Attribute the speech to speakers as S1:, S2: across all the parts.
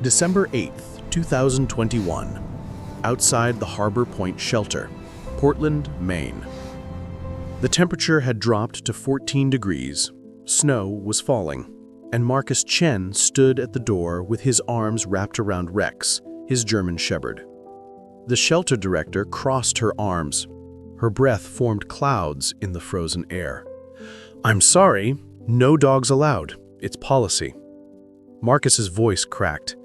S1: December 8th, 2021. Outside the Harbor Point Shelter, Portland, Maine. The temperature had dropped to 14 degrees, snow was falling, and Marcus Chen stood at the door with his arms wrapped around Rex, his German shepherd. The shelter director crossed her arms. Her breath formed clouds in the frozen air. "I'm sorry, no dogs allowed. It's policy." Marcus's voice cracked.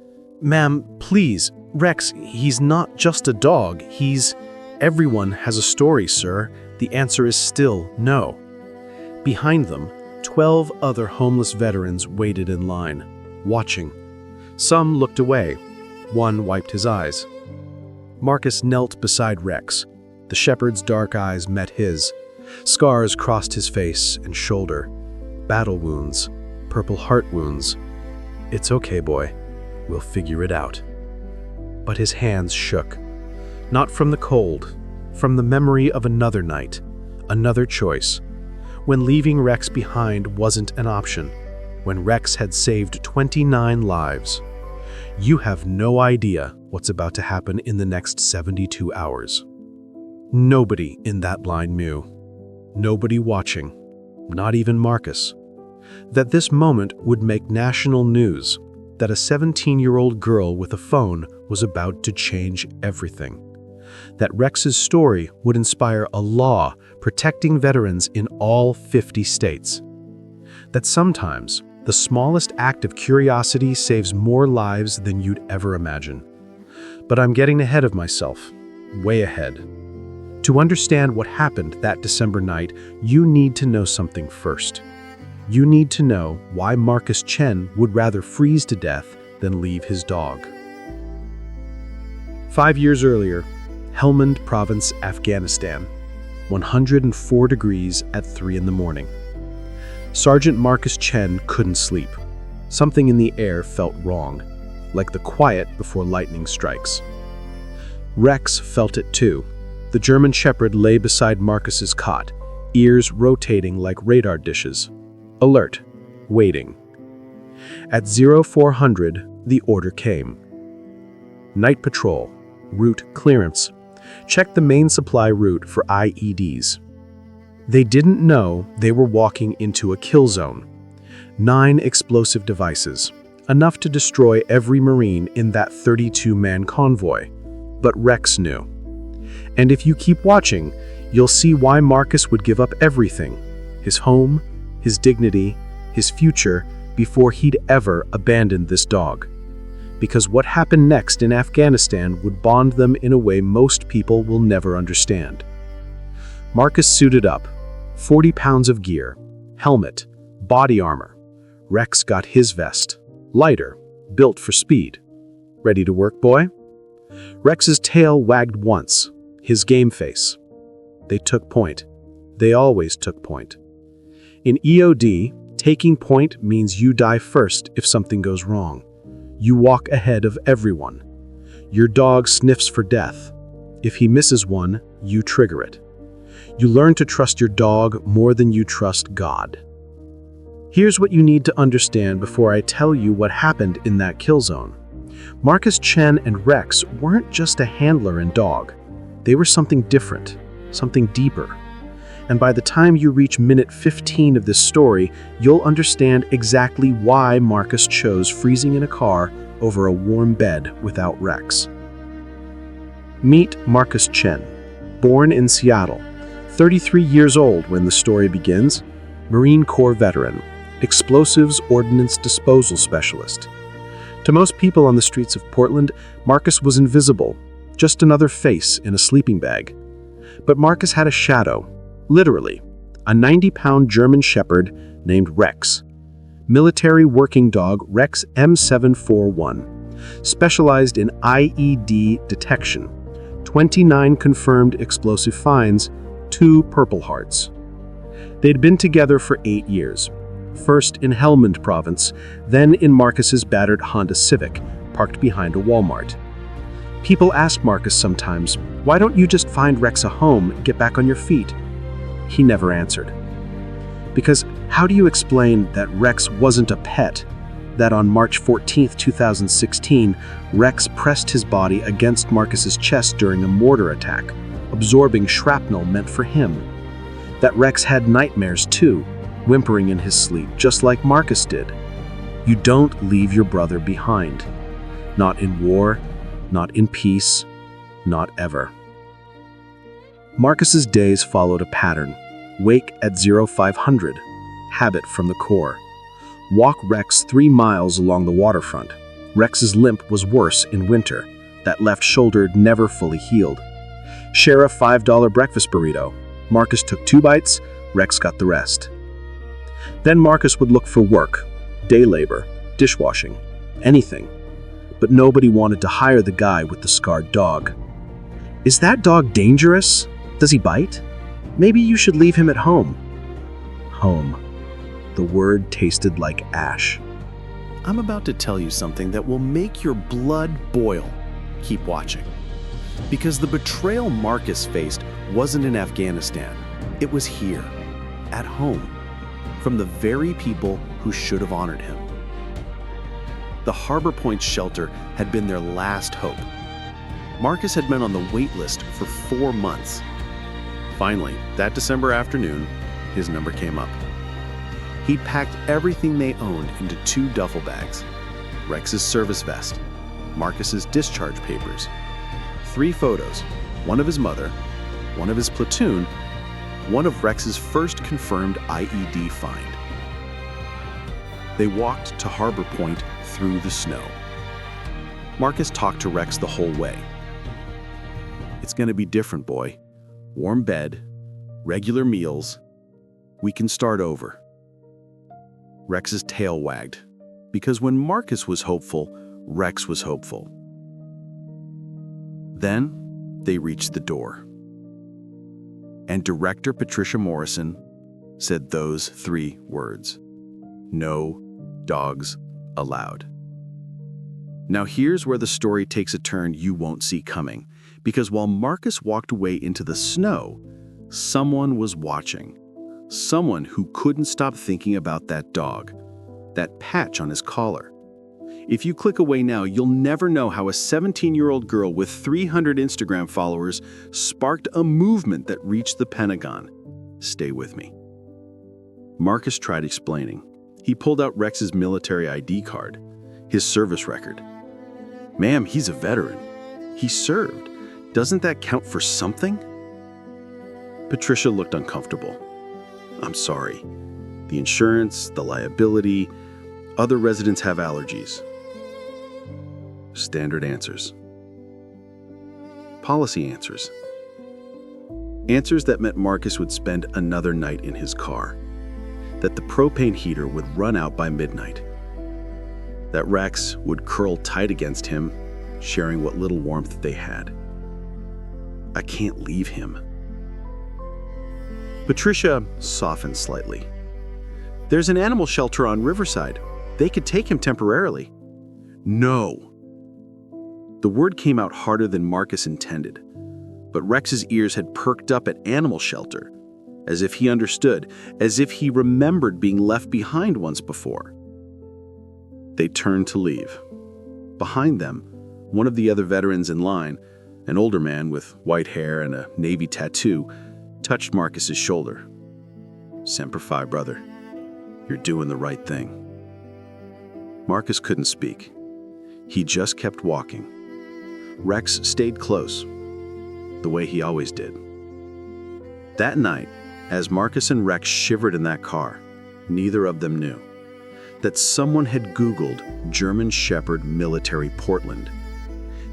S1: "Ma'am, please, Rex, he's not just a dog, Everyone has a story, sir. The answer is still no." Behind them, 12 other homeless veterans waited in line, watching. Some looked away. One wiped his eyes. Marcus knelt beside Rex. The shepherd's dark eyes met his. Scars crossed his face and shoulder. Battle wounds, purple heart wounds. "It's okay, boy. We'll figure it out." But his hands shook. Not from the cold, from the memory of another night, another choice. When leaving Rex behind wasn't an option. When Rex had saved 29 lives. You have no idea what's about to happen in the next 72 hours. Nobody in that line knew. Nobody watching, not even Marcus. That this moment would make national news, that a 17-year-old girl with a phone was about to change everything. That Rex's story would inspire a law protecting veterans in all 50 states. That sometimes the smallest act of curiosity saves more lives than you'd ever imagine. But I'm getting ahead of myself, way ahead. To understand what happened that December night, you need to know something first. You need to know why Marcus Chen would rather freeze to death than leave his dog. 5 years earlier, Helmand Province, Afghanistan, 104 degrees at 3 in the morning. Sergeant Marcus Chen couldn't sleep. Something in the air felt wrong, like the quiet before lightning strikes. Rex felt it too. The German shepherd lay beside Marcus's cot, ears rotating like radar dishes. Alert, waiting. At 0400, the order came. Night patrol, route clearance. Check the main supply route for IEDs. They didn't know they were walking into a kill zone. 9 explosive devices, enough to destroy every Marine in that 32-man convoy. But Rex knew. And if you keep watching, you'll see why Marcus would give up everything. His home, his dignity, his future, before he'd ever abandon this dog. Because what happened next in Afghanistan would bond them in a way most people will never understand. Marcus suited up, 40 pounds of gear, helmet, body armor. Rex got his vest, lighter, built for speed. "Ready to work, boy?" Rex's tail wagged once, his game face. They took point. They always took point. In EOD, taking point means you die first if something goes wrong. You walk ahead of everyone. Your dog sniffs for death. If he misses one, you trigger it. You learn to trust your dog more than you trust God. Here's what you need to understand before I tell you what happened in that kill zone. Marcus Chen and Rex weren't just a handler and dog. They were something different, something deeper. And by the time you reach minute 15 of this story, you'll understand exactly why Marcus chose freezing in a car over a warm bed without Rex. Meet Marcus Chen, born in Seattle, 33 years old when the story begins, Marine Corps veteran, explosives ordnance disposal specialist. To most people on the streets of Portland, Marcus was invisible, just another face in a sleeping bag. But Marcus had a shadow. Literally, a 90-pound German shepherd named Rex. Military working dog Rex M741, specialized in IED detection, 29 confirmed explosive finds, 2 Purple Hearts. They'd been together for 8 years, first in Helmand Province, then in Marcus's battered Honda Civic, parked behind a Walmart. People ask Marcus sometimes, "Why don't you just find Rex a home and get back on your feet?" He never answered. Because how do you explain that Rex wasn't a pet? that on March 14, 2016, Rex pressed his body against Marcus's chest during a mortar attack, absorbing shrapnel meant for him. That Rex had nightmares too, whimpering in his sleep, just like Marcus did. You don't leave your brother behind. Not in war, not in peace, not ever. Marcus's days followed a pattern. Wake at 0500. Habit from the core. Walk Rex 3 miles along the waterfront. Rex's limp was worse in winter. That left shoulder never fully healed. Share a $5 breakfast burrito. Marcus took 2 bites, Rex got the rest. Then Marcus would look for work, day labor, dishwashing, anything. But nobody wanted to hire the guy with the scarred dog. Is that dog dangerous? Does he bite? Maybe you should leave him at home. Home. The word tasted like ash.
S2: I'm about to tell you something that will make your blood boil. Keep watching. Because the betrayal Marcus faced wasn't in Afghanistan. It was here, at home, from the very people who should have honored him. The Harbor Point shelter had been their last hope. Marcus had been on the wait list for 4 months. Finally, that December afternoon, his number came up. He'd packed everything they owned into 2 duffel bags. Rex's service vest, Marcus's discharge papers, 3 photos, one of his mother, one of his platoon, one of Rex's first confirmed IED find. They walked to Harbor Point through the snow. Marcus talked to Rex the whole way. It's gonna be different, boy. Warm bed, regular meals. We can start over. Rex's tail wagged, because when Marcus was hopeful, Rex was hopeful. Then they reached the door. And Director Patricia Morrison said those 3 words: "No dogs allowed." Now here's where the story takes a turn you won't see coming, because while Marcus walked away into the snow, someone was watching. Someone who couldn't stop thinking about that dog, that patch on his collar. If you click away now, you'll never know how a 17-year-old girl with 300 Instagram followers sparked a movement that reached the Pentagon. Stay with me. Marcus tried explaining. He pulled out Rex's military ID card, his service record. "Ma'am, he's a veteran. He served. Doesn't that count for something?" Patricia looked uncomfortable. "I'm sorry. The insurance, the liability, other residents have allergies." Standard answers. Policy answers. Answers that meant Marcus would spend another night in his car. That the propane heater would run out by midnight. That Rex would curl tight against him, sharing what little warmth they had. "I can't leave him." Patricia softened slightly. "There's an animal shelter on Riverside. They could take him temporarily." "No." The word came out harder than Marcus intended, but Rex's ears had perked up at animal shelter, as if he understood, as if he remembered being left behind once before. They turned to leave. Behind them, one of the other veterans in line, an older man with white hair and a Navy tattoo, touched Marcus's shoulder. "Semper Fi, brother. You're doing the right thing." Marcus couldn't speak. He just kept walking. Rex stayed close, the way he always did. That night, as Marcus and Rex shivered in that car, neither of them knew that someone had Googled German Shepherd Military Portland,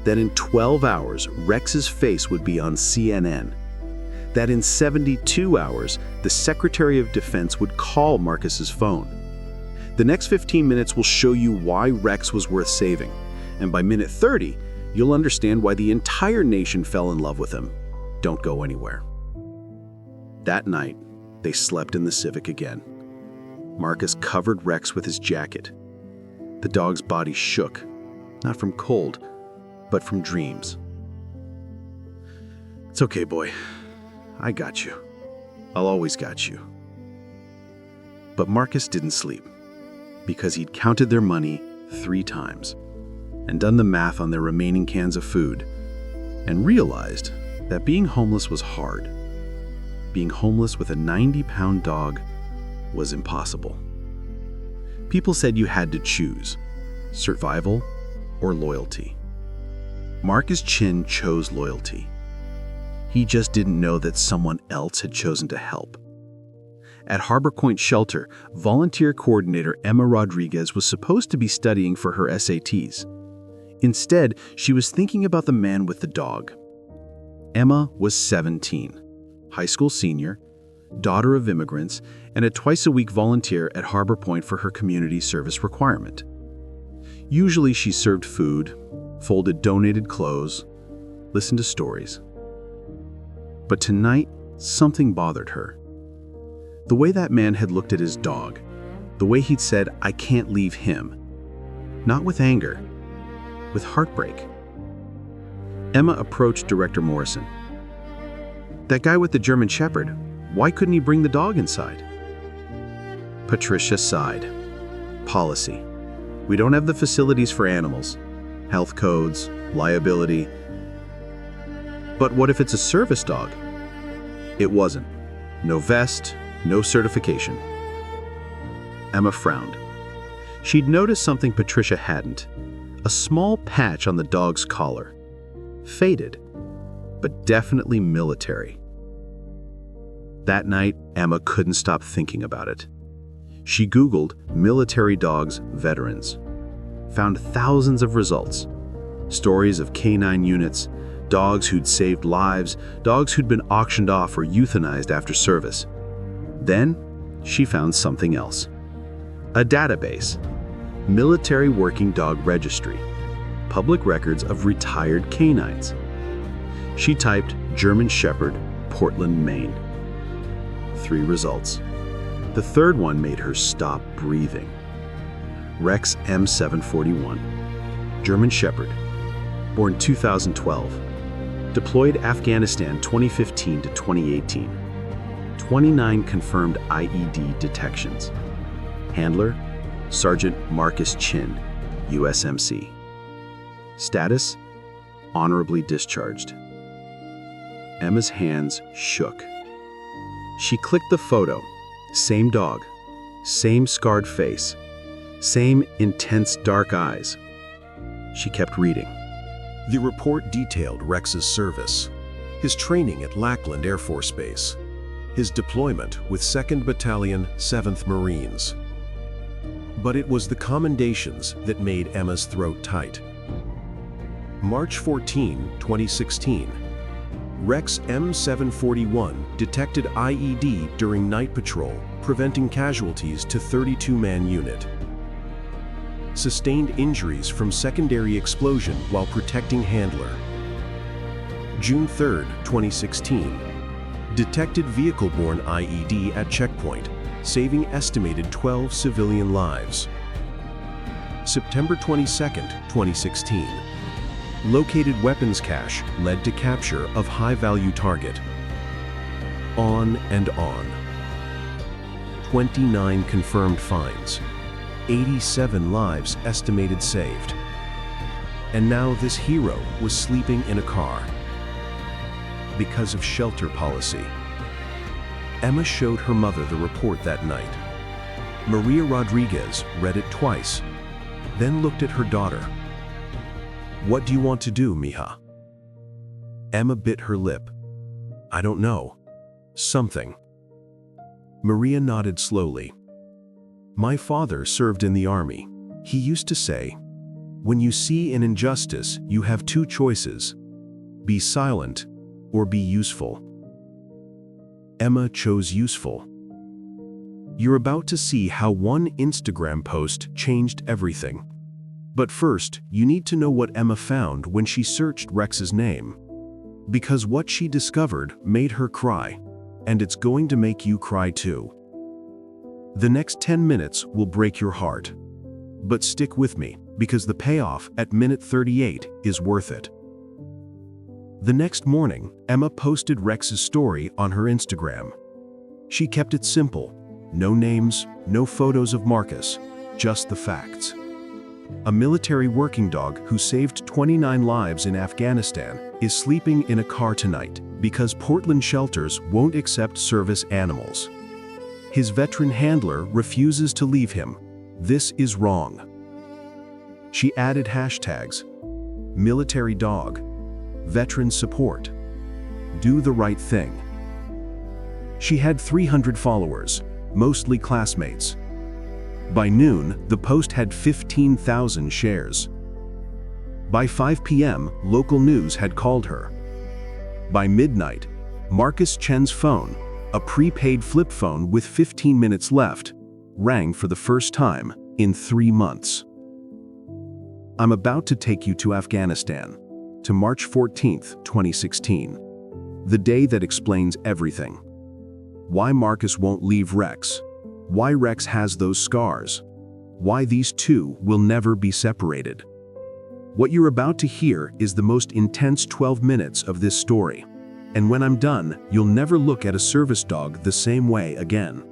S2: that in 12 hours, Rex's face would be on CNN, that in 72 hours, the Secretary of Defense would call Marcus's phone. The next 15 minutes will show you why Rex was worth saving, and by minute 30, you'll understand why the entire nation fell in love with him. Don't go anywhere. That night, they slept in the Civic again. Marcus covered Rex with his jacket. The dog's body shook, not from cold, but from dreams. "It's okay, boy. I got you. I'll always got you." But Marcus didn't sleep. because he'd counted their money 3 times and done the math on their remaining cans of food and realized that being homeless was hard. Being homeless with a 90-pound dog was impossible. People said you had to choose survival or loyalty. Marcus Chen chose loyalty. He just didn't know that someone else had chosen to help. At Harbor Point Shelter, volunteer coordinator Emma Rodriguez was supposed to be studying for her SATs. Instead, she was thinking about the man with the dog. Emma was 17, high school senior, daughter of immigrants, and a twice-a-week volunteer at Harbor Point for her community service requirement. Usually she served food, folded donated clothes, listened to stories. But tonight, something bothered her. The way that man had looked at his dog, the way he'd said, "I can't leave him," not with anger, with heartbreak. Emma approached Director Morrison. "That guy with the German Shepherd, why couldn't he bring the dog inside?" Patricia sighed. "Policy. We don't have the facilities for animals. Health codes, liability." "But what if it's a service dog?" It wasn't. No vest, no certification. Emma frowned. She'd noticed something Patricia hadn't. A small patch on the dog's collar. Faded, but definitely military. That night, Emma couldn't stop thinking about it. She Googled military dogs veterans. Found thousands of results. Stories of canine units, dogs who'd saved lives, dogs who'd been auctioned off or euthanized after service. Then, she found something else. A database. Military Working Dog Registry. Public records of retired canines. She typed German Shepherd, Portland, Maine. 3 results. The third one made her stop breathing. Rex M741, German Shepherd, born 2012, deployed Afghanistan 2015 to 2018. 29 confirmed IED detections. Handler, Sergeant Marcus Chen, USMC. Status, honorably discharged. Emma's hands shook. She clicked the photo. Same dog, same scarred face, same intense dark eyes. She kept reading.
S3: The report detailed Rex's service, his training at Lackland Air Force Base, his deployment with 2nd Battalion, 7th Marines. But it was the commendations that made Emma's throat tight. March 14, 2016. Rex M741 detected IED during night patrol, preventing casualties to 32-man unit. Sustained injuries from secondary explosion while protecting handler. June 3, 2016. Detected vehicle-borne IED at checkpoint, saving estimated 12 civilian lives. September 22, 2016. Located weapons cache led to capture of high-value target. On and on. 29 confirmed finds. 87 lives estimated saved. And now this hero was sleeping in a car. Because of shelter policy. Emma showed her mother the report that night. Maria Rodriguez read it twice, then looked at her daughter. "What do you want to do, mija?" Emma bit her lip. "I don't know. Something." Maria nodded slowly. "My father served in the army. He used to say, when you see an injustice, you have 2 choices. Be silent or be useful." Emma chose useful. You're about to see how one Instagram post changed everything. But first, you need to know what Emma found when she searched Rex's name. Because what she discovered made her cry, and it's going to make you cry too. The next 10 minutes will break your heart. But stick with me, because the payoff at minute 38 is worth it. The next morning, Emma posted Rex's story on her Instagram. She kept it simple. No names, no photos of Marcus, just the facts. A military working dog who saved 29 lives in Afghanistan is sleeping in a car tonight because Portland shelters won't accept service animals. His veteran handler refuses to leave him. This is wrong. She added hashtags: military dog, veteran support, do the right thing. She had 300 followers, mostly classmates. By noon, the post had 15,000 shares. By 5 p.m., local news had called her. By midnight, Marcus Chen's phone, a prepaid flip phone with 15 minutes left, rang for the first time in 3 months. I'm about to take you to Afghanistan, to March 14, 2016, the day that explains everything. Why Marcus won't leave Rex, why Rex has those scars, why these two will never be separated. What you're about to hear is the most intense 12 minutes of this story, and when I'm done, you'll never look at a service dog the same way again.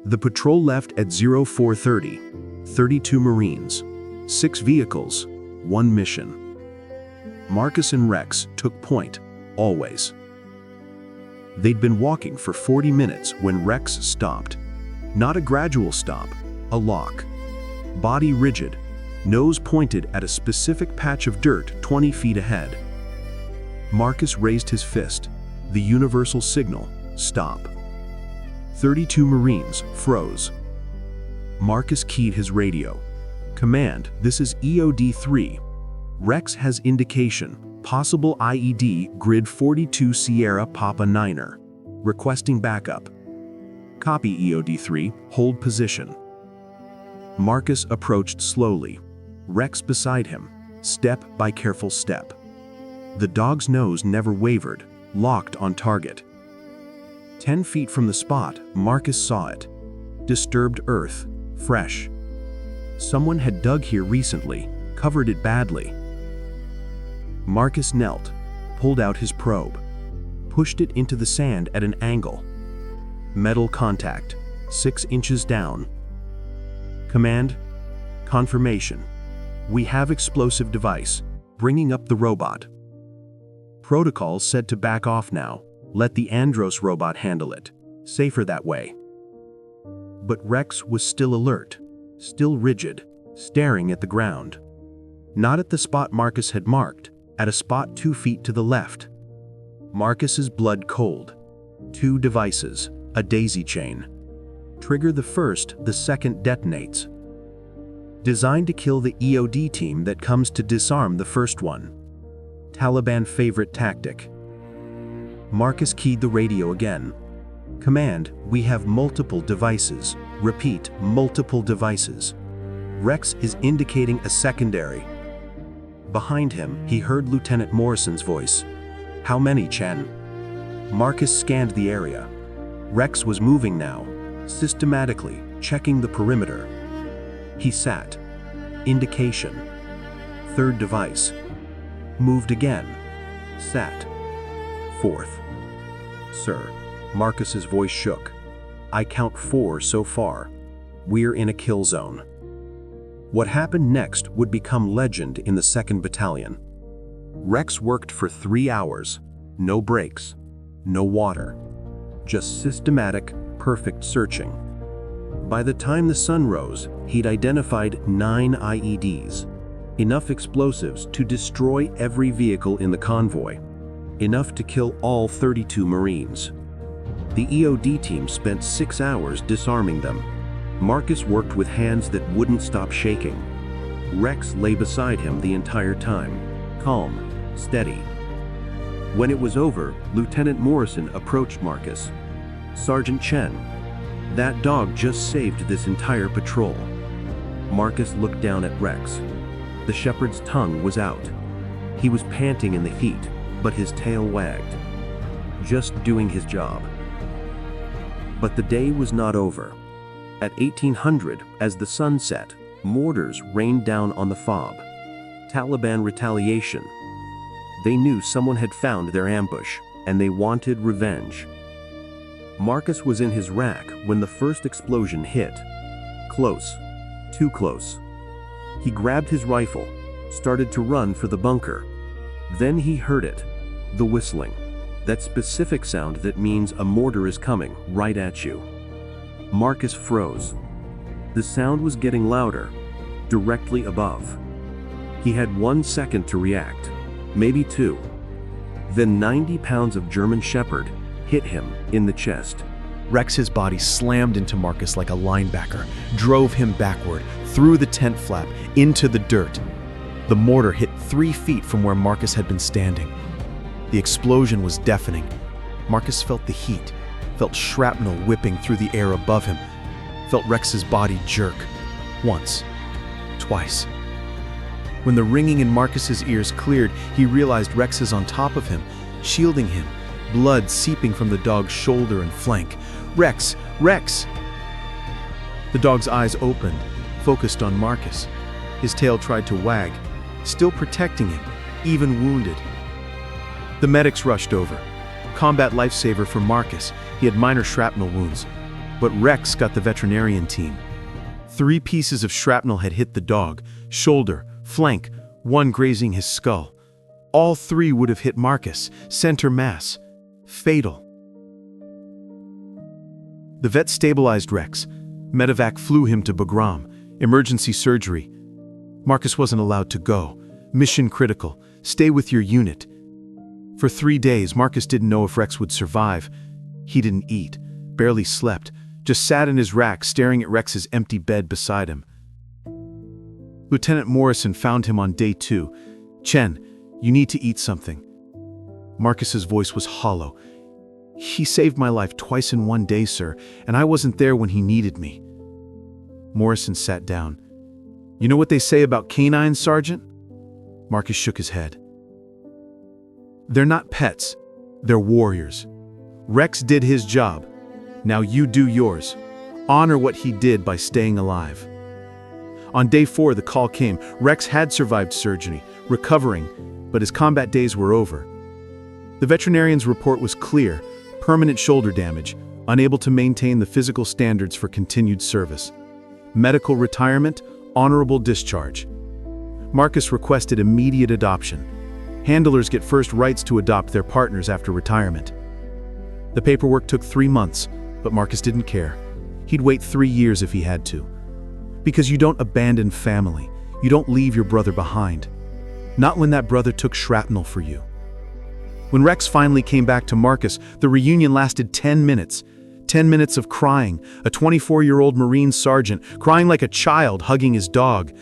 S3: The patrol left at 0430, 32 Marines, 6 vehicles, 1 mission. Marcus and Rex took point, always. They'd been walking for 40 minutes when Rex stopped. Not a gradual stop, a lock. Body rigid, nose pointed at a specific patch of dirt 20 feet ahead. Marcus raised his fist, the universal signal, stop. 32 Marines froze. Marcus keyed his radio. Command, this is EOD-3. Rex has indication, possible IED grid 42 Sierra Papa Niner. Requesting backup. Copy EOD-3, hold position. Marcus approached slowly. Rex beside him, step by careful step. The dog's nose never wavered, locked on target. 10 feet from the spot, Marcus saw it. Disturbed earth, fresh. Someone had dug here recently, covered it badly. Marcus knelt, pulled out his probe, pushed it into the sand at an angle. Metal contact, 6 inches down. Command, confirmation. We have explosive device, bringing up the robot. Protocol said to back off now, let the Andros robot handle it, safer that way. But Rex was still alert, still rigid, staring at the ground. Not at the spot Marcus had marked, at a spot 2 feet to the left. Marcus's blood cold. 2 devices, a daisy chain. Trigger the first, the second detonates. Designed to kill the EOD team that comes to disarm the first one. Taliban favorite tactic. Marcus keyed the radio again. Command, we have multiple devices. Repeat, multiple devices. Rex is indicating a secondary. Behind him, he heard Lieutenant Morrison's voice. How many, Chen? Marcus scanned the area. Rex was moving now, systematically, checking the perimeter. He sat. Indication. 3rd device. Moved again. Sat. 4th. Sir, Marcus's voice shook. I count 4 so far. We're in a kill zone. What happened next would become legend in the 2nd Battalion. Rex worked for 3 hours. No breaks. No water. Just systematic, perfect searching. By the time the sun rose, he'd identified 9 IEDs. Enough explosives to destroy every vehicle in the convoy. Enough to kill all 32 Marines. The EOD team spent 6 hours disarming them. Marcus worked with hands that wouldn't stop shaking. Rex lay beside him the entire time, calm, steady. When it was over, Lieutenant Morrison approached Marcus. Sergeant Chen, that dog just saved this entire patrol. Marcus looked down at Rex. The shepherd's tongue was out. He was panting in the heat, but his tail wagged. Just doing his job. But the day was not over. At 1800, as the sun set, mortars rained down on the fob. Taliban retaliation. They knew someone had found their ambush, and they wanted revenge. Marcus was in his rack when the first explosion hit. Close, Too close. He grabbed his rifle, started to run for the bunker. Then he heard it, the whistling. That specific sound that means a mortar is coming right at you. Marcus froze. The sound was getting louder, directly above. He had 1 second to react, maybe 2. Then 90 pounds of German Shepherd hit him in the chest.
S1: Rex's body slammed into Marcus like a linebacker, drove him backward, through the tent flap, into the dirt. The mortar hit 3 feet from where Marcus had been standing. The explosion was deafening. Marcus felt the heat, felt shrapnel whipping through the air above him, felt Rex's body jerk. Once, twice. When the ringing in Marcus's ears cleared, he realized Rex is on top of him, shielding him, blood seeping from the dog's shoulder and flank. "Rex! Rex!" The dog's eyes opened, focused on Marcus. His tail tried to wag, still protecting him, even wounded. The medics rushed over. Combat lifesaver for Marcus. He had minor shrapnel wounds. But Rex got the veterinarian team. 3 pieces of shrapnel had hit the dog, shoulder, flank, 1 grazing his skull. All 3 would have hit Marcus, center mass. Fatal. The vet stabilized Rex. Medevac flew him to Bagram, emergency surgery. Marcus wasn't allowed to go. Mission critical. Stay with your unit. For 3 days, Marcus didn't know if Rex would survive. He didn't eat, barely slept, just sat in his rack staring at Rex's empty bed beside him. Lieutenant Morrison found him on day 2. "Chen, you need to eat something." Marcus's voice was hollow. "He saved my life twice in 1 day, sir, and I wasn't there when he needed me." Morrison sat down. "You know what they say about canines, Sergeant?" Marcus shook his head. "They're not pets. They're warriors. Rex did his job. Now you do yours. Honor what he did by staying alive." On day 4, the call came. Rex had survived surgery, recovering, but his combat days were over. The veterinarian's report was clear: permanent shoulder damage, unable to maintain the physical standards for continued service. Medical retirement, honorable discharge. Marcus requested immediate adoption. Handlers get first rights to adopt their partners after retirement. The paperwork took 3 months, but Marcus didn't care. He'd wait 3 years if he had to. Because you don't abandon family. You don't leave your brother behind. Not when that brother took shrapnel for you. When Rex finally came back to Marcus, the reunion lasted 10 minutes. 10 minutes of crying, a 24-year-old Marine sergeant crying like a child hugging his dog.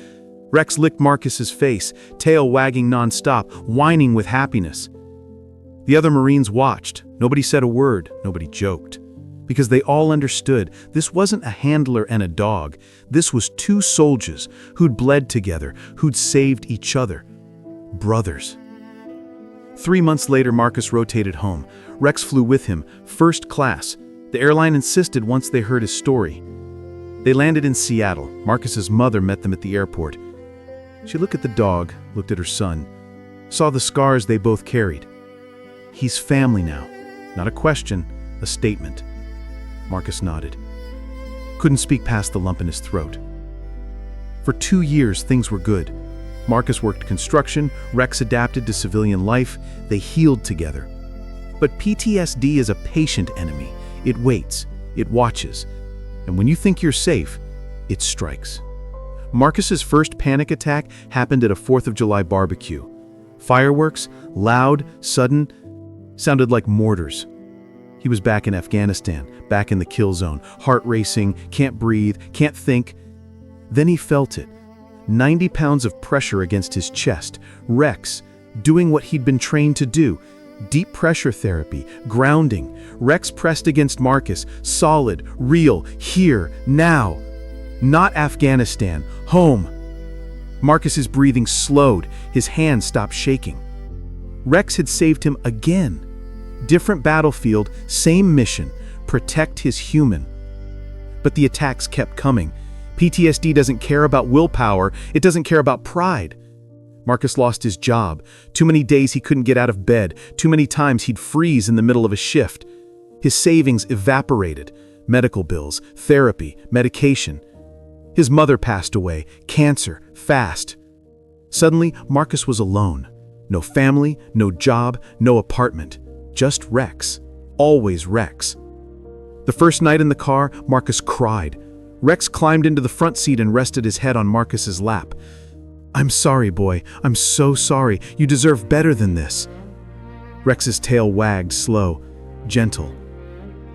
S1: Rex licked Marcus's face, tail wagging nonstop, whining with happiness. The other Marines watched. Nobody said a word, nobody joked. Because they all understood this wasn't a handler and a dog. This was 2 soldiers who'd bled together, who'd saved each other. Brothers. 3 months later, Marcus rotated home. Rex flew with him, first class. The airline insisted once they heard his story. They landed in Seattle. Marcus's mother met them at the airport. She looked at the dog, looked at her son, saw the scars they both carried. He's family now. Not a question, a statement. Marcus nodded. Couldn't speak past the lump in his throat. For 2 years, things were good. Marcus worked construction, Rex adapted to civilian life, they healed together. But PTSD is a patient enemy. It waits, it watches, and when you think you're safe, it strikes. Marcus's first panic attack happened at a 4th of July barbecue. Fireworks, loud, sudden, sounded like mortars. He was back in Afghanistan, back in the kill zone, heart racing, can't breathe, can't think. Then he felt it. 90 pounds of pressure against his chest. Rex, doing what he'd been trained to do. Deep pressure therapy, grounding. Rex pressed against Marcus, solid, real, here, now. Not Afghanistan, home. Marcus's breathing slowed, his hands stopped shaking. Rex had saved him again. Different battlefield, same mission, protect his human. But the attacks kept coming. PTSD doesn't care about willpower, it doesn't care about pride. Marcus lost his job. Too many days he couldn't get out of bed. Too many times he'd freeze in the middle of a shift. His savings evaporated. Medical bills, therapy, medication. His mother passed away, cancer, fast. Suddenly, Marcus was alone. No family, no job, no apartment. Just Rex. Always Rex. The first night in the car, Marcus cried. Rex climbed into the front seat and rested his head on Marcus's lap. "I'm sorry, boy. I'm so sorry. You deserve better than this." Rex's tail wagged slow, gentle,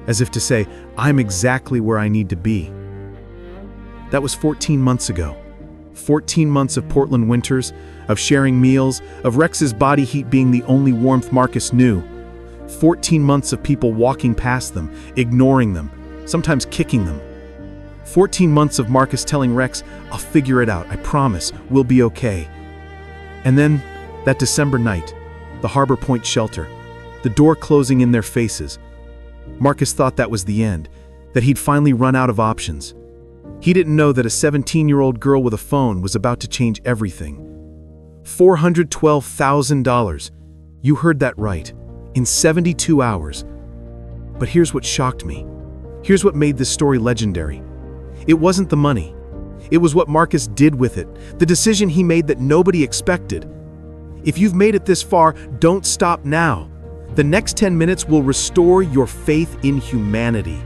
S1: as if to say, "I'm exactly where I need to be." That was 14 months ago. 14 months of Portland winters, of sharing meals, of Rex's body heat being the only warmth Marcus knew. 14 months of people walking past them, ignoring them, sometimes kicking them. 14 months of Marcus telling Rex, "I'll figure it out, I promise, we'll be okay." And then, that December night, the Harbor Point shelter, the door closing in their faces. Marcus thought that was the end, that he'd finally run out of options. He didn't know that a 17-year-old girl with a phone was about to change everything. $412,000. You heard that right. In 72 hours. But here's what shocked me. Here's what made this story legendary. It wasn't the money. It was what Marcus did with it, the decision he made that nobody expected. If you've made it this far, don't stop now. The next 10 minutes will restore your faith in humanity.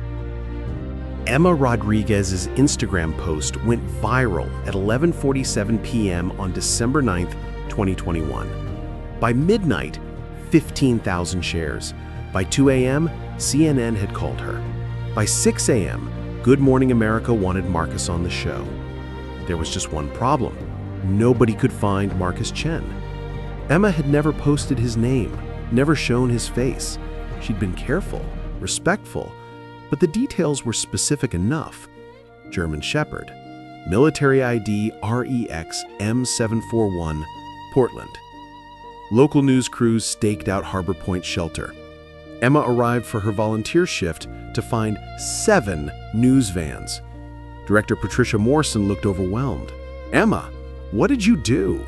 S3: Emma Rodriguez's Instagram post went viral at 11:47 p.m. on December 9th, 2021. By midnight, 15,000 shares. By 2 a.m., CNN had called her. By 6 a.m., Good Morning America wanted Marcus on the show. There was just one problem. Nobody could find Marcus Chen. Emma had never posted his name, never shown his face. She'd been careful, respectful, but the details were specific enough. German Shepherd, military ID REX M741, Portland. Local news crews staked out Harbor Point shelter. Emma arrived for her volunteer shift to find 7 news vans. Director Patricia Morrison looked overwhelmed. "Emma, what did you do?"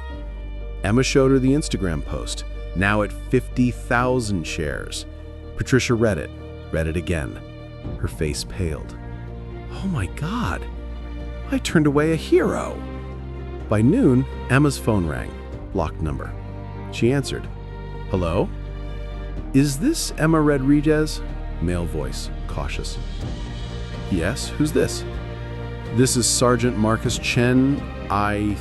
S3: Emma showed her the Instagram post, now at 50,000 shares. Patricia read it again. Her face paled. "Oh my God, I turned away a hero." By noon, Emma's phone rang, blocked number. She answered. "Hello? Is this Emma Rodriguez?" Male voice, cautious. "Yes, who's this?" "This is Sergeant Marcus Chen. I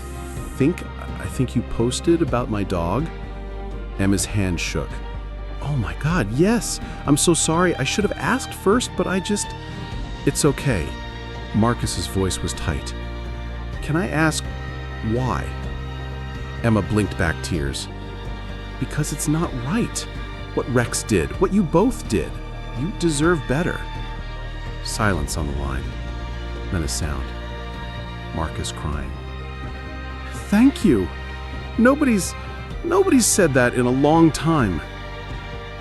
S3: think you posted about my dog." Emma's hand shook. "Oh my God, yes. I'm so sorry. I should have asked first, but It's okay." Marcus's voice was tight. "Can I ask why?" Emma blinked back tears. "Because it's not right. What Rex did, what you both did. You deserve better." Silence on the line. Then a sound. Marcus crying. "Thank you. Nobody's said that in a long time."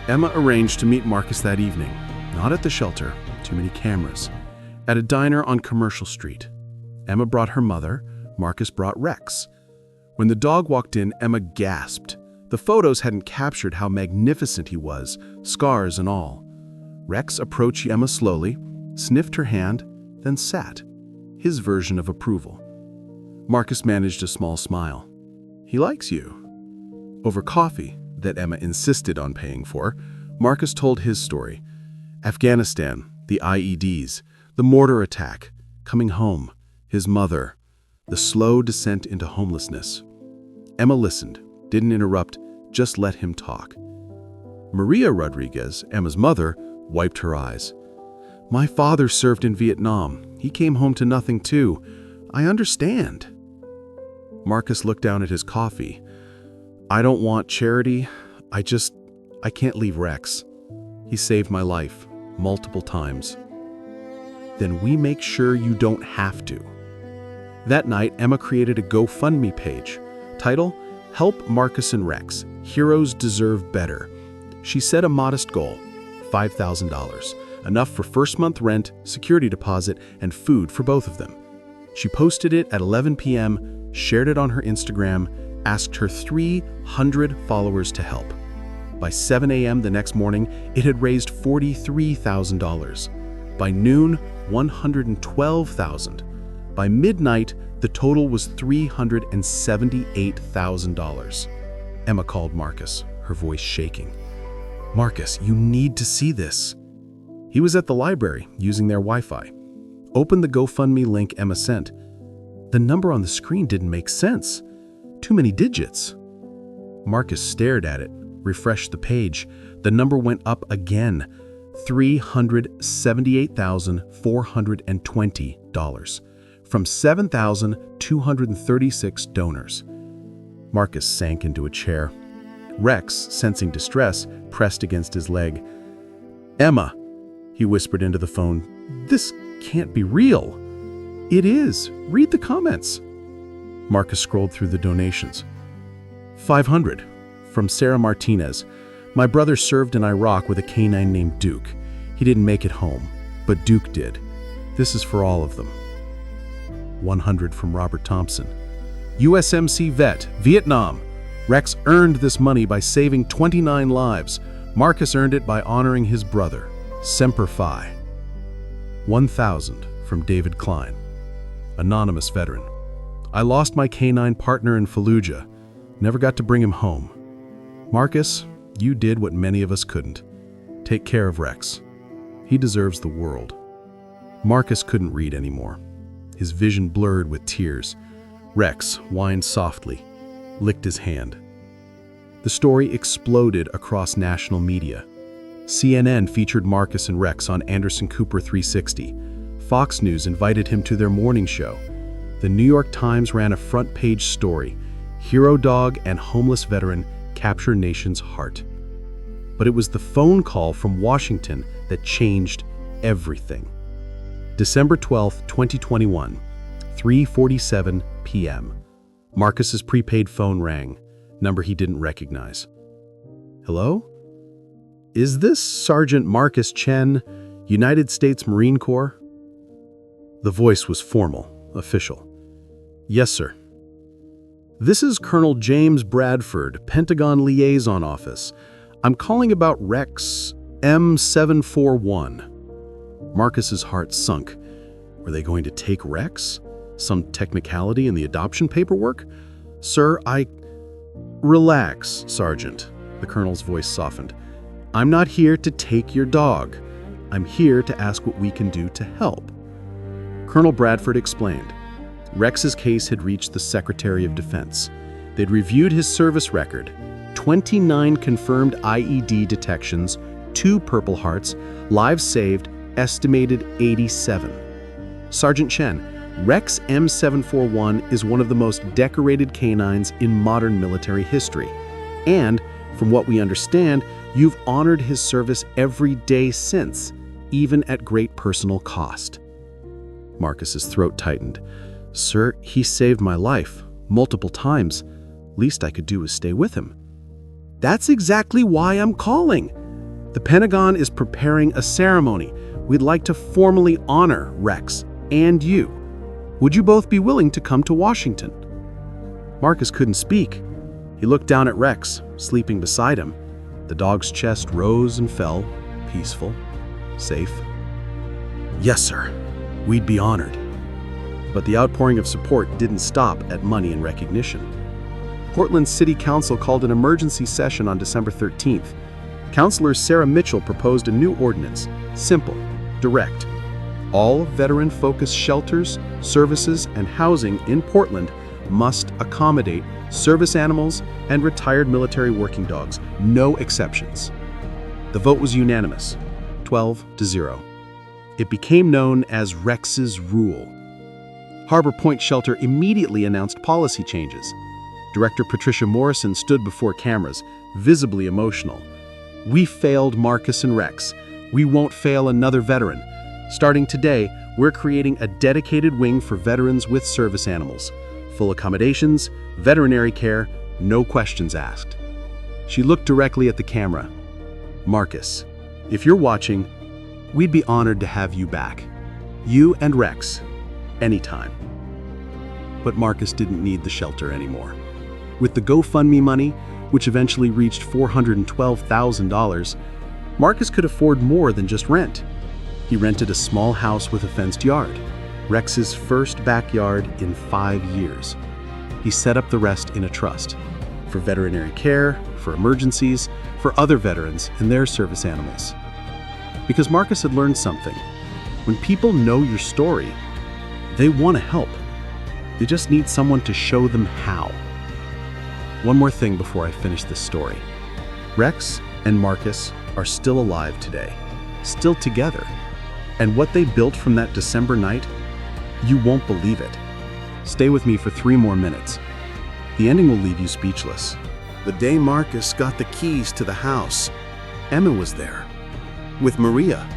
S3: Emma arranged to meet Marcus that evening. Not at the shelter, too many cameras. At a diner on Commercial Street. Emma brought her mother, Marcus brought Rex. When the dog walked in, Emma gasped. The photos hadn't captured how magnificent he was, scars and all. Rex approached Emma slowly, sniffed her hand, then sat. His version of approval. Marcus managed a small smile. "He likes you." Over coffee, that Emma insisted on paying for, Marcus told his story. Afghanistan, the IEDs, the mortar attack, coming home, his mother, the slow descent into homelessness. Emma listened, didn't interrupt, just let him talk. Maria Rodriguez, Emma's mother, wiped her eyes. "My father served in Vietnam. He came home to nothing too. I understand." Marcus looked down at his coffee. "I don't want charity. I can't leave Rex. He saved my life, multiple times." "Then we make sure you don't have to." That night, Emma created a GoFundMe page. Title, Help Marcus and Rex. Heroes deserve better. She set a modest goal, $5,000, enough for first month rent, security deposit, and food for both of them. She posted it at 11 p.m., shared it on her Instagram, asked her 300 followers to help. By 7 a.m. the next morning, it had raised $43,000. By noon, $112,000.
S1: By midnight, the total was $378,000. Emma called Marcus, her voice shaking. "Marcus, you need to see this." He was at the library, using their Wi-Fi. Open the GoFundMe link Emma sent. The number on the screen didn't make sense. Too many digits. Marcus stared at it, refreshed the page. The number went up again. $378,420 from 7,236 donors. Marcus sank into a chair. Rex, sensing distress, pressed against his leg. "Emma," he whispered into the phone, "this can't be real." "It is. Read the comments." Marcus scrolled through the donations. 500 from Sarah Martinez. "My brother served in Iraq with a canine named Duke. He didn't make it home, but Duke did. This is for all of them." 100 from Robert Thompson. "USMC vet, Vietnam. Rex earned this money by saving 29 lives. Marcus earned it by honoring his brother. Semper Fi." 1,000 from David Klein. Anonymous veteran. "I lost my canine partner in Fallujah. Never got to bring him home. Marcus, you did what many of us couldn't. Take care of Rex. He deserves the world." Marcus couldn't read anymore. His vision blurred with tears. Rex whined softly, licked his hand. The story exploded across national media. CNN featured Marcus and Rex on Anderson Cooper 360. Fox News invited him to their morning show. The New York Times ran a front-page story, "Hero Dog and Homeless Veteran Capture Nation's Heart." But it was the phone call from Washington that changed everything. December 12, 2021, 3:47 p.m. Marcus's prepaid phone rang, number he didn't recognize. "Hello? Is this Sergeant Marcus Chen, United States Marine Corps?" The voice was formal, official. "Yes, sir." "This is Colonel James Bradford, Pentagon Liaison Office. I'm calling about Rex M741. Marcus's heart sunk. Were they going to take Rex? Some technicality in the adoption paperwork? "Sir, Relax, Sergeant," the colonel's voice softened. "I'm not here to take your dog. I'm here to ask what we can do to help." Colonel Bradford explained. Rex's case had reached the Secretary of Defense. They'd reviewed his service record, 29 confirmed IED detections, 2 Purple Hearts, lives saved, estimated 87. "Sergeant Chen, Rex M741 is one of the most decorated canines in modern military history. And, from what we understand, you've honored his service every day since, even at great personal cost." Marcus's throat tightened. "Sir, he saved my life, multiple times. Least I could do is stay with him." "That's exactly why I'm calling. The Pentagon is preparing a ceremony. We'd like to formally honor Rex and you. Would you both be willing to come to Washington?" Marcus couldn't speak. He looked down at Rex, sleeping beside him. The dog's chest rose and fell, peaceful, safe. "Yes, sir. We'd be honored." But the outpouring of support didn't stop at money and recognition. Portland City Council called an emergency session on December 13th. Councilor Sarah Mitchell proposed a new ordinance, simple, direct. All veteran-focused shelters, services, and housing in Portland must accommodate service animals and retired military working dogs, no exceptions. The vote was unanimous, 12-0. It became known as Rex's Rule. Harbor Point Shelter immediately announced policy changes. Director Patricia Morrison stood before cameras, visibly emotional. "We failed Marcus and Rex. We won't fail another veteran. Starting today, we're creating a dedicated wing for veterans with service animals. Full accommodations, veterinary care, no questions asked." She looked directly at the camera. "Marcus, if you're watching, we'd be honored to have you back. You and Rex, anytime." But Marcus didn't need the shelter anymore. With the GoFundMe money, which eventually reached $412,000, Marcus could afford more than just rent. He rented a small house with a fenced yard. Rex's first backyard in 5 years. He set up the rest in a trust for veterinary care, for emergencies, for other veterans and their service animals. Because Marcus had learned something. When people know your story, they want to help. They just need someone to show them how. One more thing before I finish this story. Rex and Marcus are still alive today, still together. And what they built from that December night, you won't believe it. Stay with me for 3 more minutes. The ending will leave you speechless.
S2: The day Marcus got the keys to the house, Emma was there, with Maria,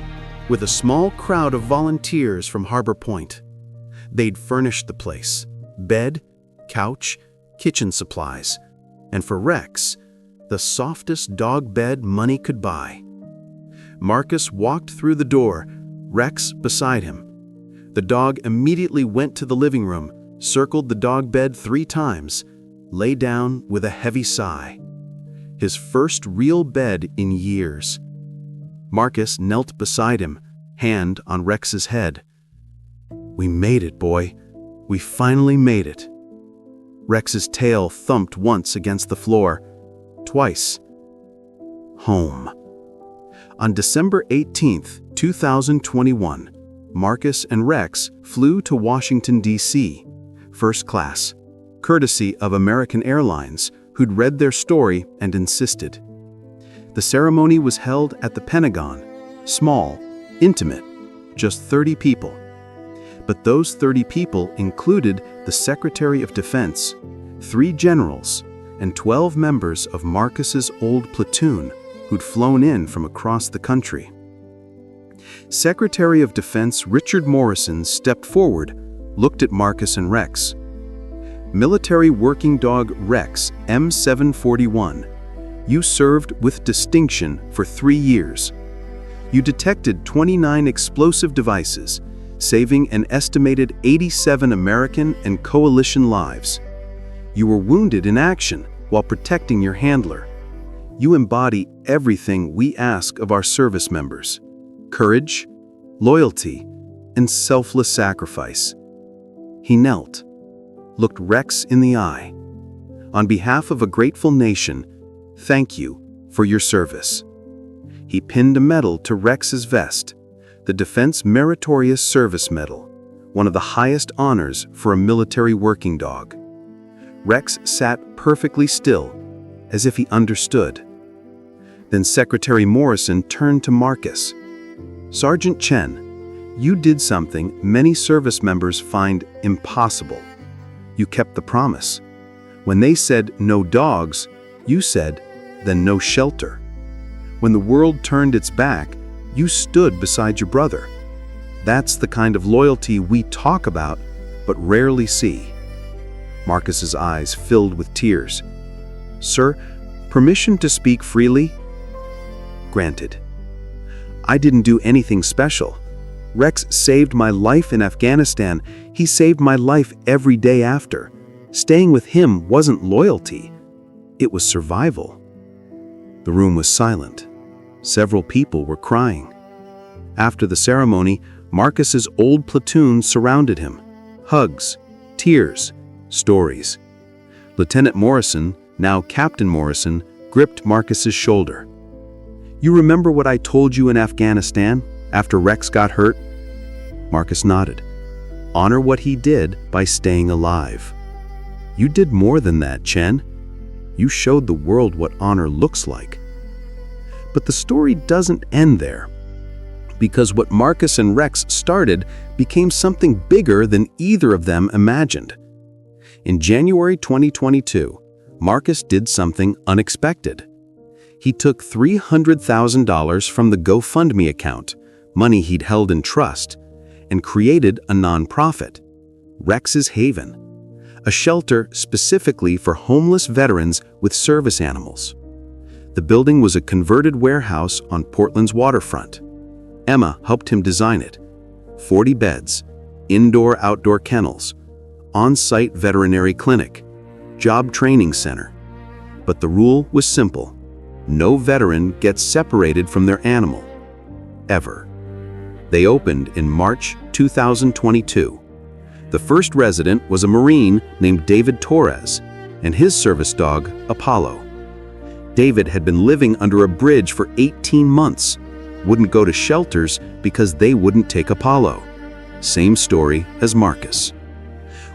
S2: with a small crowd of volunteers from Harbor Point. They'd furnished the place, bed, couch, kitchen supplies, and for Rex, the softest dog bed money could buy. Marcus walked through the door, Rex beside him. The dog immediately went to the living room, circled the dog bed 3 times, lay down with a heavy sigh. His first real bed in years. Marcus knelt beside him, hand on Rex's head. "We made it, boy. We finally made it." Rex's tail thumped once against the floor, twice. Home. On December 18th, 2021, Marcus and Rex flew to Washington, D.C., first class, courtesy of American Airlines, who'd read their story and insisted. The ceremony was held at the Pentagon, small, intimate, just 30 people. But those 30 people included the Secretary of Defense, 3 generals, and 12 members of Marcus's old platoon who'd flown in from across the country. Secretary of Defense Richard Morrison stepped forward, looked at Marcus and Rex. Military Working Dog Rex M741, you served with distinction for 3 years. You detected 29 explosive devices, saving an estimated 87 American and coalition lives. You were wounded in action while protecting your handler. You embody everything we ask of our service members: courage, loyalty, and selfless sacrifice. He knelt, looked Rex in the eye. On behalf of a grateful nation, thank you for your service. He pinned a medal to Rex's vest, the Defense Meritorious Service Medal, one of the highest honors for a military working dog. Rex sat perfectly still, as if he understood. Then Secretary Morrison turned to Marcus. "Sergeant Chen, you did something many service members find impossible. You kept the promise. When they said no dogs, you said, then no shelter. When the world turned its back, you stood beside your brother. That's the kind of loyalty we talk about, but rarely see." Marcus's eyes filled with tears. "Sir, permission to speak freely?" "Granted. I didn't do anything special. Rex saved my life in Afghanistan. He saved my life every day after. Staying with him wasn't loyalty. It was survival." The room was silent. Several people were crying. After the ceremony, Marcus's old platoon surrounded him. Hugs, tears, stories. Lieutenant Morrison, now Captain Morrison, gripped Marcus's shoulder. "You remember what I told you in Afghanistan after Rex got hurt?" Marcus nodded. "Honor what he did by staying alive. You did more than that, Chen. You showed the world what honor looks like." But the story doesn't end there, because what Marcus and Rex started became something bigger than either of them imagined. In January 2022, Marcus did something unexpected. He took $300,000 from the GoFundMe account, money he'd held in trust, and created a nonprofit, Rex's Haven, a shelter specifically for homeless veterans with service animals. The building was a converted warehouse on Portland's waterfront. Emma helped him design it. 40 beds, indoor-outdoor kennels, on-site veterinary clinic, job training center. But the rule was simple. No veteran gets separated from their animal. Ever. They opened in March 2022. The first resident was a Marine named David Torres and his service dog, Apollo. David had been living under a bridge for 18 months, wouldn't go to shelters because they wouldn't take Apollo. Same story as Marcus.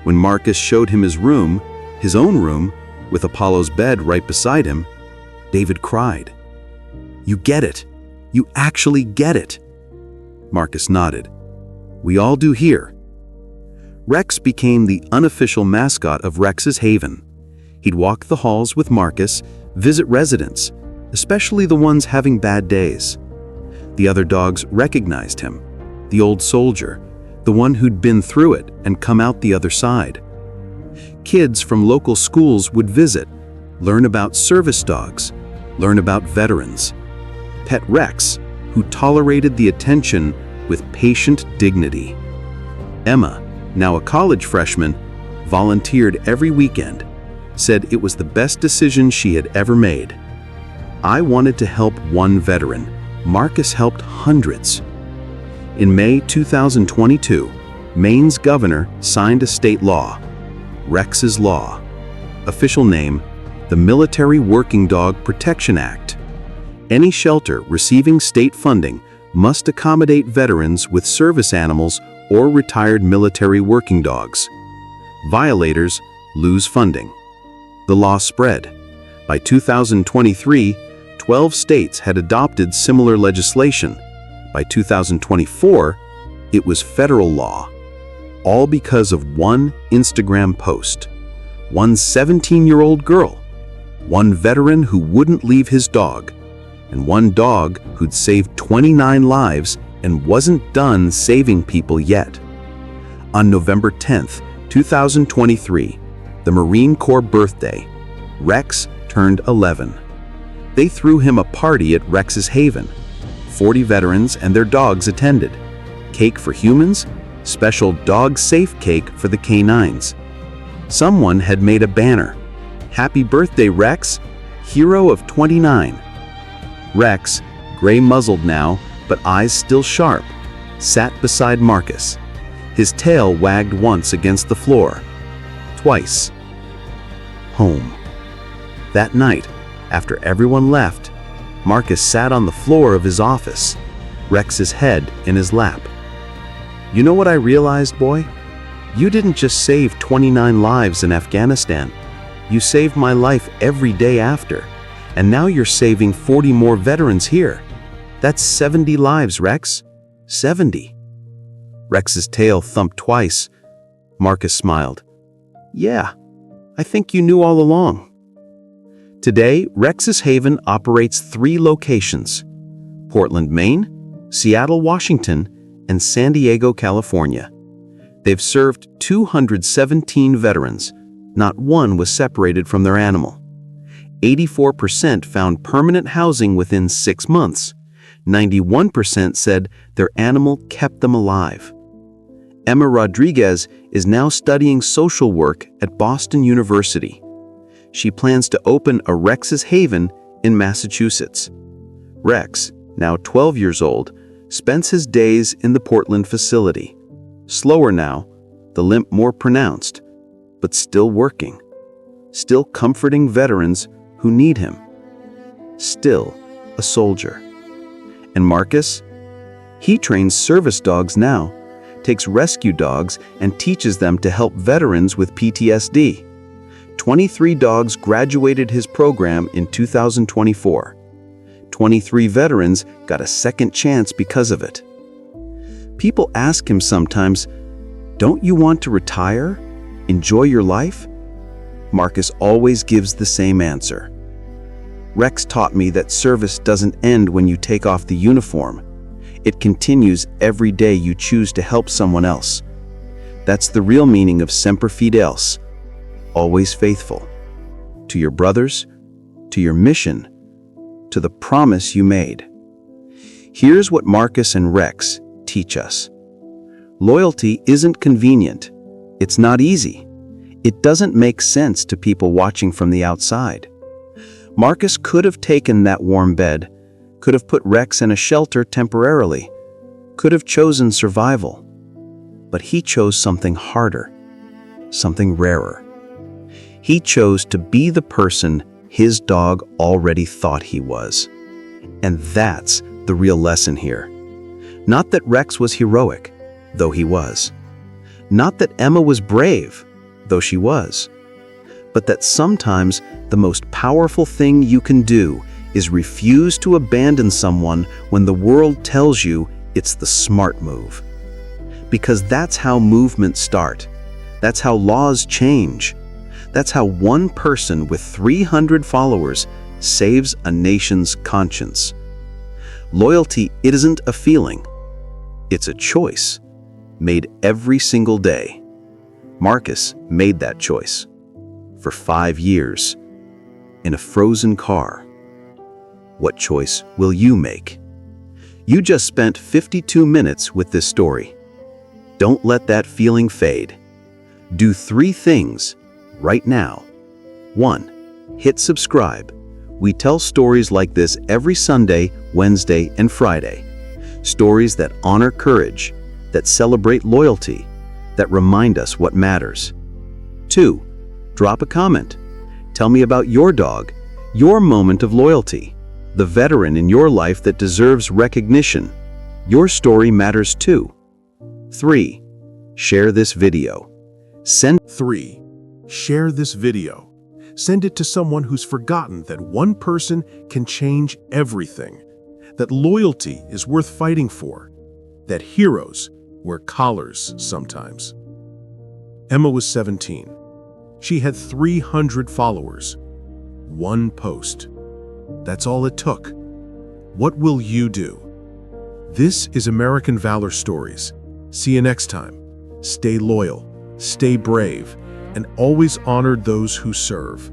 S2: When Marcus showed him his own room, with Apollo's bed right beside him, David cried. "You get it. You actually get it." Marcus nodded. "We all do here." Rex became the unofficial mascot of Rex's Haven. He'd walk the halls with Marcus, visit residents, especially the ones having bad days. The other dogs recognized him, the old soldier, the one who'd been through it and come out the other side. Kids from local schools would visit, learn about service dogs, learn about veterans. Pet Rex, who tolerated the attention with patient dignity. Emma, now a college freshman, volunteered every weekend, said it was the best decision she had ever made. I wanted to help one veteran. Marcus helped hundreds. In May 2022, Maine's governor signed a state law, Rex's Law. Official name, the Military Working Dog Protection Act. Any shelter receiving state funding must accommodate veterans with service animals or retired military working dogs. Violators lose funding. The law spread. By 2023, 12 states had adopted similar legislation. By 2024, it was federal law. All because of one Instagram post. One 17-year-old girl. One veteran who wouldn't leave his dog. And one dog who'd saved 29 lives and wasn't done saving people yet. On November 10th, 2023, the Marine Corps birthday, Rex turned 11. They threw him a party at Rex's Haven. 40 veterans and their dogs attended. Cake for humans, special dog-safe cake for the canines. Someone had made a banner. "Happy birthday, Rex, hero of 29. Rex, gray-muzzled now, but eyes still sharp, sat beside Marcus. His tail wagged once against the floor. Twice. Home. That night, after everyone left, Marcus sat on the floor of his office, Rex's head in his lap. "You know what I realized, boy? You didn't just save 29 lives in Afghanistan. You saved my life every day after. And now you're saving 40 more veterans here. That's 70 lives, Rex. 70. Rex's tail thumped twice. Marcus smiled. "Yeah, I think you knew all along." Today, Rex's Haven operates 3 locations: Portland, Maine, Seattle, Washington, and San Diego, California. They've served 217 veterans. Not one was separated from their animal. 84% found permanent housing within 6 months. 91% said their animal kept them alive. Emma Rodriguez is now studying social work at Boston University. She plans to open a Rex's Haven in Massachusetts. Rex, now 12 years old, spends his days in the Portland facility. Slower now, the limp more pronounced, but still working. Still comforting veterans who need him. Still a soldier. And Marcus? He trains service dogs now, takes rescue dogs and teaches them to help veterans with PTSD. 23 dogs graduated his program in 2024. 23 veterans got a second chance because of it. People ask him sometimes, "Don't you want to retire? Enjoy your life?" Marcus always gives the same answer. "Rex taught me that service doesn't end when you take off the uniform. It continues every day you choose to help someone else. That's the real meaning of Semper Fidelis, always faithful. To your brothers, to your mission, to the promise you made." Here's what Marcus and Rex teach us. Loyalty isn't convenient. It's not easy. It doesn't make sense to people watching from the outside. Marcus could have taken that warm bed, could have put Rex in a shelter temporarily,
S4: could have chosen survival, but he chose something harder, something rarer. He chose to be the person his dog already thought he was. And that's the real lesson here. Not that Rex was heroic, though he was. Not that Emma was brave, though she was. But that sometimes the most powerful thing you can do is refuse to abandon someone when the world tells you it's the smart move. Because that's how movements start. That's how laws change. That's how one person with 300 followers saves a nation's conscience. Loyalty isn't a feeling. It's a choice, made every single day. Marcus made that choice. For 5 years, in a frozen car. What choice will you make? You just spent 52 minutes with this story. Don't let that feeling fade. Do 3 things right now. 1. Hit subscribe. We tell stories like this every Sunday, Wednesday, and Friday. Stories that honor courage, that celebrate loyalty, that remind us what matters. 2. Drop a comment. Tell me about your dog, your moment of loyalty, the veteran in your life that deserves recognition. Your story matters too. 3. Share this video.
S3: 3. Share this video. Send it to someone who's forgotten that one person can change everything, that loyalty is worth fighting for, that heroes wear collars sometimes. Emma was 17. She had 300 followers. 1 post. That's all it took. What will you do? This is American Valor Stories. See you next time. Stay loyal, stay brave, and always honor those who serve.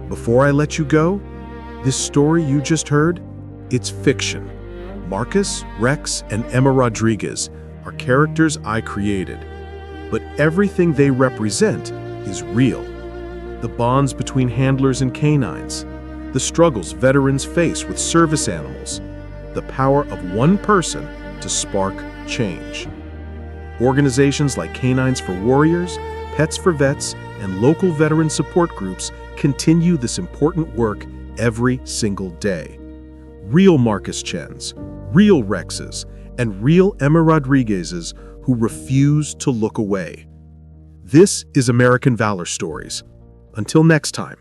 S3: Before I let you go, this story you just heard, it's fiction. Marcus, Rex, and Emma Rodriguez are characters I created, but everything they represent is real. The bonds between handlers and canines, the struggles veterans face with service animals, the power of one person to spark change. Organizations like Canines for Warriors, Pets for Vets, and local veteran support groups continue this important work every single day. Real Marcus Chens, real Rexes, and real Emma Rodriguezes who refuse to look away. This is American Valor Stories. Until next time.